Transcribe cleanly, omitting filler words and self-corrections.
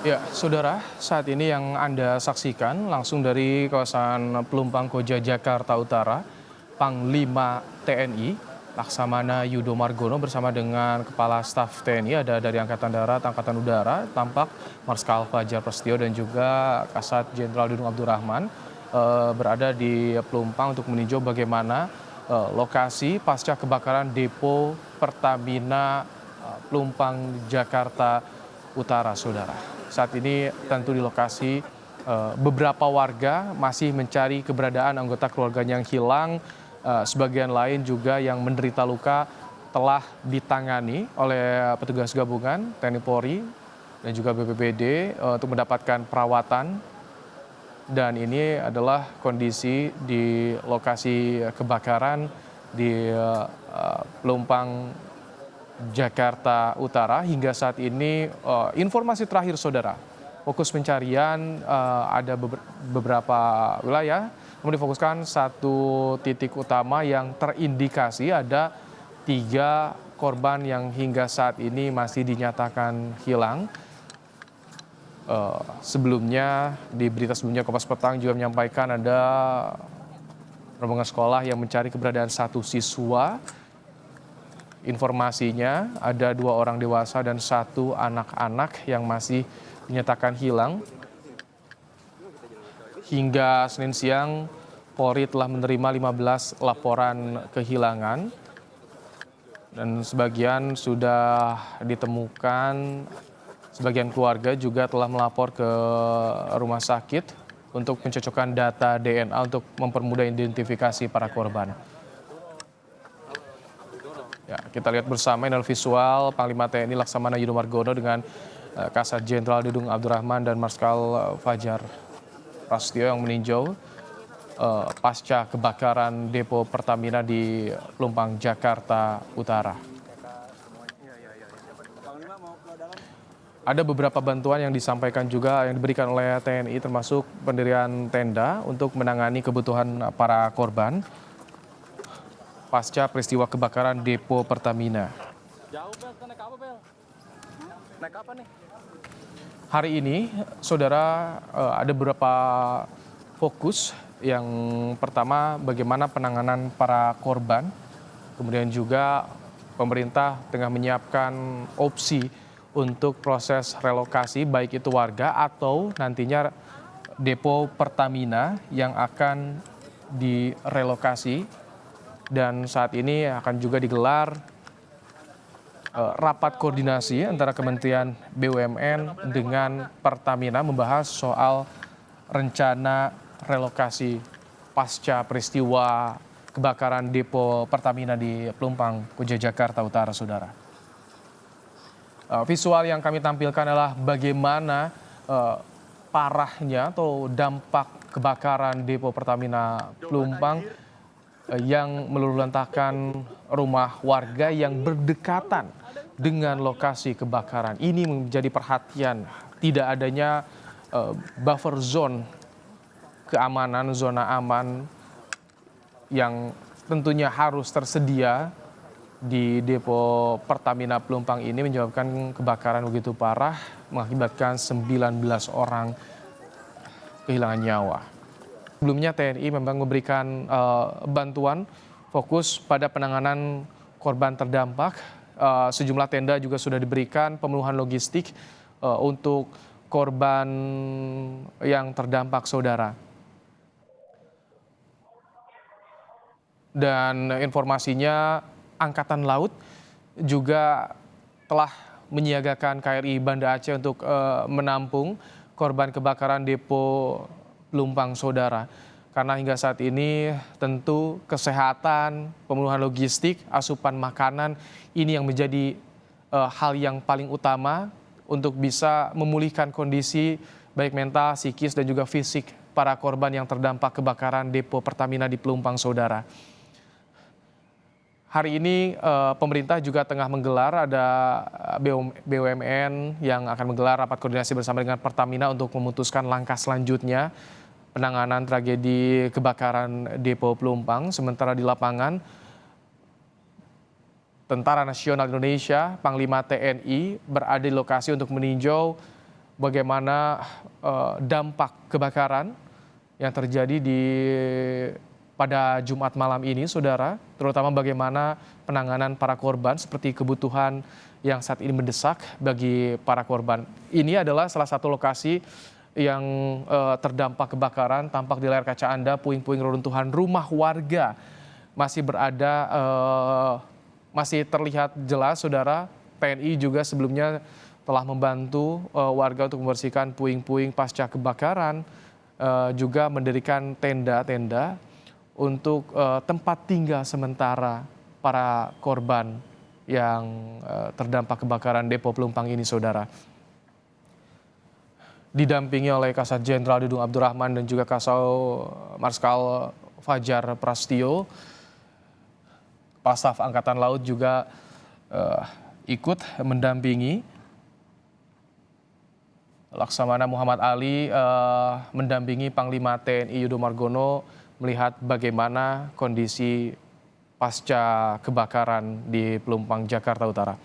Ya, saudara, saat ini yang Anda saksikan langsung dari kawasan Pelumpang Koja, Jakarta Utara, Panglima TNI, Laksamana Yudo Margono bersama dengan Kepala Staf TNI, ada dari Angkatan Darat, Angkatan Udara, tampak Marskal Fajar Prasetyo dan juga Kasat Jenderal Dudung Abdurrahman berada di Pelumpang untuk meninjau bagaimana lokasi pasca kebakaran depo Pertamina Pelumpang, Jakarta Utara, saudara. Saat ini tentu di lokasi beberapa warga masih mencari keberadaan anggota keluarganya yang hilang. Sebagian lain juga yang menderita luka telah ditangani oleh petugas gabungan TNI Polri dan juga BPBD untuk mendapatkan perawatan. Dan ini adalah kondisi di lokasi kebakaran di Pelumpang, Jakarta Utara. Hingga saat ini informasi terakhir saudara, fokus pencarian ada beberapa wilayah, namun difokuskan satu titik utama yang terindikasi ada 3 korban yang hingga saat ini masih dinyatakan hilang. Sebelumnya di berita sebelumnya Kompas Petang juga menyampaikan ada rombongan sekolah yang mencari keberadaan satu siswa. Informasinya ada 2 orang dewasa dan 1 anak-anak yang masih dinyatakan hilang. Hingga Senin siang, Polri telah menerima 15 laporan kehilangan dan sebagian sudah ditemukan. Sebagian keluarga juga telah melapor ke rumah sakit untuk mencocokkan data DNA untuk mempermudah identifikasi para korban. Ya, kita lihat bersama ini adalah visual Panglima TNI Laksamana Yudo Margono dengan Kasat Jenderal Dudung Abdurrahman dan Marskal Fajar Prasetyo yang meninjau pasca kebakaran depo Pertamina di Pelumpang, Jakarta Utara. Ada beberapa bantuan yang disampaikan juga yang diberikan oleh TNI termasuk pendirian tenda untuk menangani kebutuhan para korban pasca peristiwa kebakaran depo Pertamina. Naik apa nih? Hari ini, saudara, ada beberapa fokus. Yang pertama, bagaimana penanganan para korban. Kemudian juga pemerintah tengah menyiapkan opsi untuk proses relokasi, baik itu warga atau nantinya depo Pertamina yang akan direlokasi. Dan saat ini akan juga digelar rapat koordinasi antara Kementerian BUMN dengan Pertamina membahas soal rencana relokasi pasca peristiwa kebakaran depo Pertamina di Pelumpang, Koja, Jakarta Utara, saudara. Visual yang kami tampilkan adalah bagaimana parahnya atau dampak kebakaran depo Pertamina Pelumpang yang meluluhlantahkan rumah warga yang berdekatan dengan lokasi kebakaran. Ini menjadi perhatian, tidak adanya buffer zone keamanan, zona aman yang tentunya harus tersedia di depo Pertamina Pelumpang ini menyebabkan kebakaran begitu parah, mengakibatkan 19 orang kehilangan nyawa. Sebelumnya TNI memang memberikan bantuan fokus pada penanganan korban terdampak. Sejumlah tenda juga sudah diberikan pemenuhan logistik untuk korban yang terdampak, saudara. Dan informasinya Angkatan Laut juga telah menyiagakan KRI Banda Aceh untuk menampung korban kebakaran depo Pelumpang, saudara. Karena hingga saat ini tentu kesehatan, pemenuhan logistik, asupan makanan ini yang menjadi hal yang paling utama untuk bisa memulihkan kondisi baik mental, psikis dan juga fisik para korban yang terdampak kebakaran depo Pertamina di Pelumpang, saudara. Hari ini pemerintah juga tengah menggelar, ada BUMN yang akan menggelar rapat koordinasi bersama dengan Pertamina untuk memutuskan langkah selanjutnya penanganan tragedi kebakaran depo Pelumpang. Sementara di lapangan, Tentara Nasional Indonesia, Panglima TNI berada di lokasi untuk meninjau bagaimana dampak kebakaran yang terjadi pada Jumat malam ini, saudara, terutama bagaimana penanganan para korban seperti kebutuhan yang saat ini mendesak bagi para korban. Ini adalah salah satu lokasi yang terdampak kebakaran. Tampak di layar kaca Anda puing-puing reruntuhan rumah warga masih masih terlihat jelas, saudara. TNI juga sebelumnya telah membantu warga untuk membersihkan puing-puing pasca kebakaran, juga mendirikan tenda-tenda untuk tempat tinggal sementara para korban yang terdampak kebakaran Depo Pelumpang ini, saudara. Didampingi oleh Kasat Jenderal Dudung Abdurrahman dan juga Kasau Marskal Fajar Prasetyo, Kepala Staf Angkatan Laut juga ikut mendampingi. Laksamana Muhammad Ali mendampingi Panglima TNI Yudo Margono melihat bagaimana kondisi pasca kebakaran di Pelumpang, Jakarta Utara.